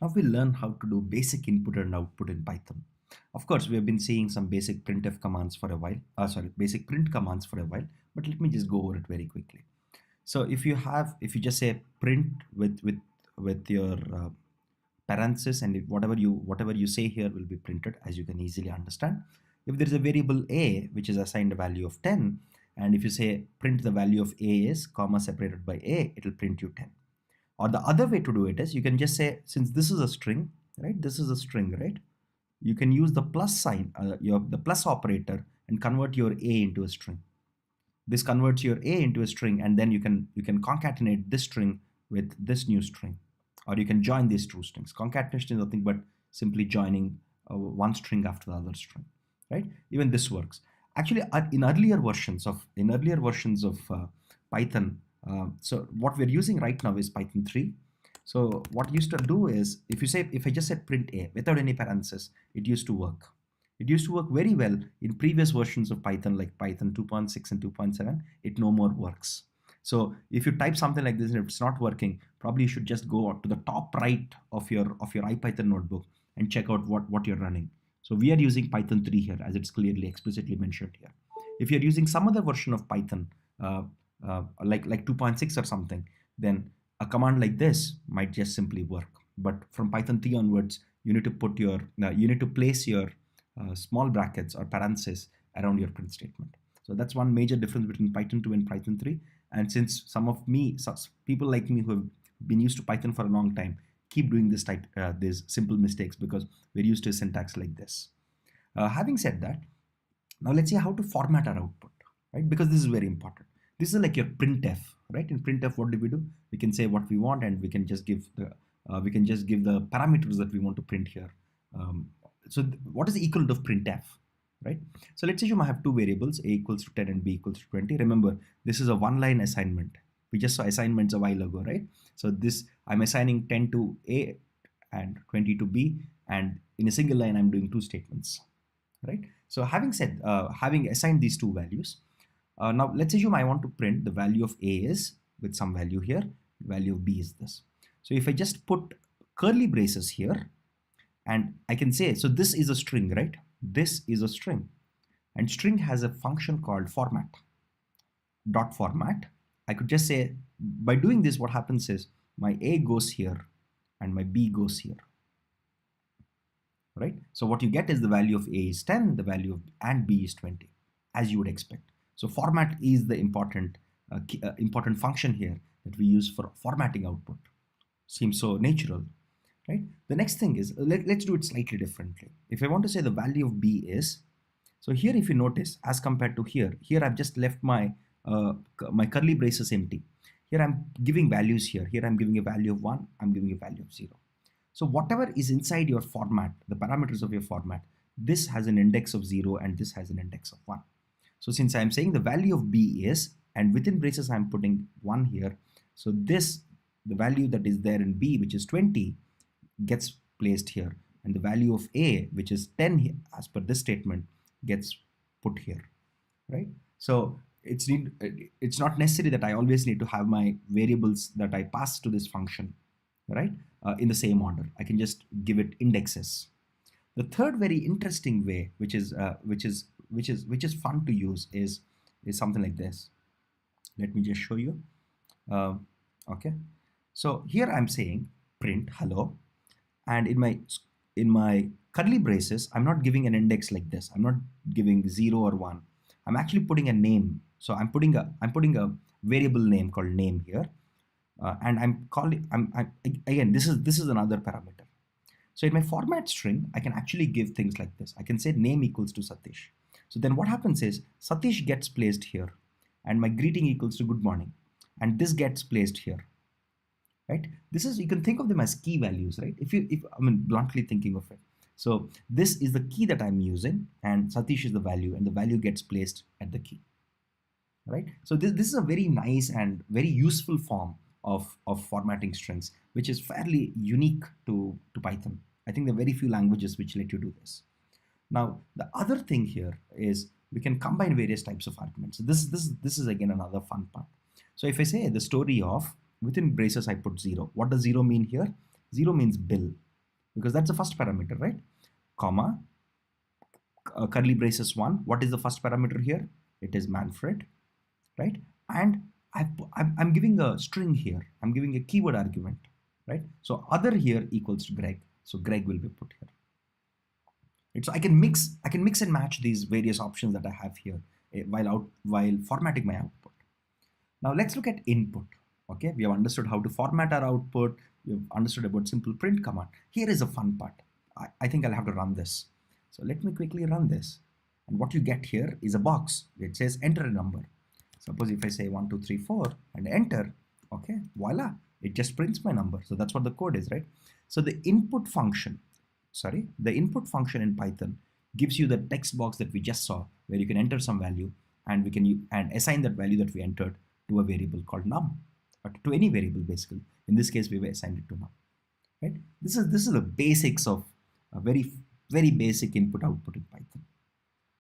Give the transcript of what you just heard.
Now we learn how to do basic input and output in Python. Of course, we have been seeing some basic printf commands for a while. Basic print commands for a while. But let me just go over it very quickly. So if you just say print with your parenthesis, and if whatever you say here will be printed, as you can easily understand. If there is a variable a which is assigned a value of 10, and if you say print the value of a is comma separated by a, it will print you 10. Or the other way to do it is you can just say, since this is a string, right? This is a string, right? You can use the plus sign, the plus operator, and convert your a into a string. This converts your a into a string, and then you can concatenate this string with this new string, or you can join these two strings. Concatenation is nothing but simply joining one string after the other string, right? Even this works. Actually, in earlier versions of Python, so what we're using right now is Python 3. So what it used to do is, if I just said print a without any parentheses, it used to work. It used to work very well in previous versions of Python, like Python 2.6 and 2.7. It no more works. So if you type something like this and if it's not working, probably you should just go to the top right of your IPython notebook and check out what you're running. So we are using Python 3 here, as it's clearly explicitly mentioned here. If you're using some other version of Python, like 2.6 or something, then a command like this might just simply work. But from Python 3 onwards, you need to place your small brackets or parentheses around your print statement. So that's one major difference between Python 2 and Python 3. And since people like me who have been used to Python for a long time keep doing these simple mistakes, because we're used to a syntax like this. Having said that, now let's see how to format our output, right? Because this is very important. This is like your printf, right? In printf, what do? We can say what we want, and we can just give the parameters that we want to print here. So what is the equivalent of printf, right? So let's assume I have two variables, a equals to 10 and b equals to 20. Remember, this is a one-line assignment. We just saw assignments a while ago, right? So this, I'm assigning 10 to a and 20 to b, and in a single line, I'm doing two statements, right? So having assigned these two values, now let's assume I want to print the value of a is with some value here, the value of b is this. So if I just put curly braces here, and I can say, so this is a string, right? This is a string, and string has a function called format. Dot format. I could just say, by doing this, what happens is my a goes here and my b goes here, right? So what you get is the value of a is 10, the value of and b is 20, as you would expect. So format is the important function here that we use for formatting output. Seems so natural, right? The next thing is, let's do it slightly differently. If I want to say the value of b is, so here if you notice, as compared to here I've just left my curly braces empty. Here I'm giving values here. Here I'm giving a value of 1, I'm giving a value of 0. So whatever is inside your format, the parameters of your format, this has an index of 0 and this has an index of 1. So since I'm saying the value of b is, and within braces I'm putting 1 here, so the value that is there in b, which is 20, gets placed here, and the value of a, which is 10 here, as per this statement, gets put here, right? So it's not necessary that I always need to have my variables that I pass to this function, right, in the same order. I can just give it indexes. The third very interesting way, which is fun to use, is something like this. Let me just show you. Okay, so here I'm saying print hello, and in my curly braces, I'm not giving an index like this. I'm not giving 0 or 1. I'm actually putting a name. So I'm putting a variable name called name here, and again, this is another parameter. So in my format string, I can actually give things like this. I can say name equals to Satish. So then what happens is Satish gets placed here, and my greeting equals to good morning, and this gets placed here, right? You can think of them as key values, right? Bluntly thinking of it. So this is the key that I'm using, and Satish is the value, and the value gets placed at the key, right? So this is a very nice and very useful form of formatting strings, which is fairly unique to Python. I think there are very few languages which let you do this. Now, the other thing here is we can combine various types of arguments. So this is again another fun part. So if I say the story of, within braces I put 0. What does 0 mean here? 0 means Bill. because that's the first parameter, right? Comma, curly braces 1. What is the first parameter here? It is Manfred, right? And I'm giving a string here. I'm giving a keyword argument, right? So other here equals to Greg. So Greg will be put here. Right? So I can mix and match these various options that I have here while formatting my output. Now let's look at input. Okay, we have understood how to format our output. We have understood about simple print command. Here is a fun part. I think I'll have to run this. So let me quickly run this. And what you get here is a box which says enter a number. Suppose if I say 1, 2, 3, 4 and enter, okay, voila, it just prints my number. So that's what the code is, right? So the input function in Python gives you the text box that we just saw, where you can enter some value and we can assign that value that we entered to a variable called num, or to any variable basically. In this case, we were assigned it to num. Right? This is the basics of a very basic input output in Python.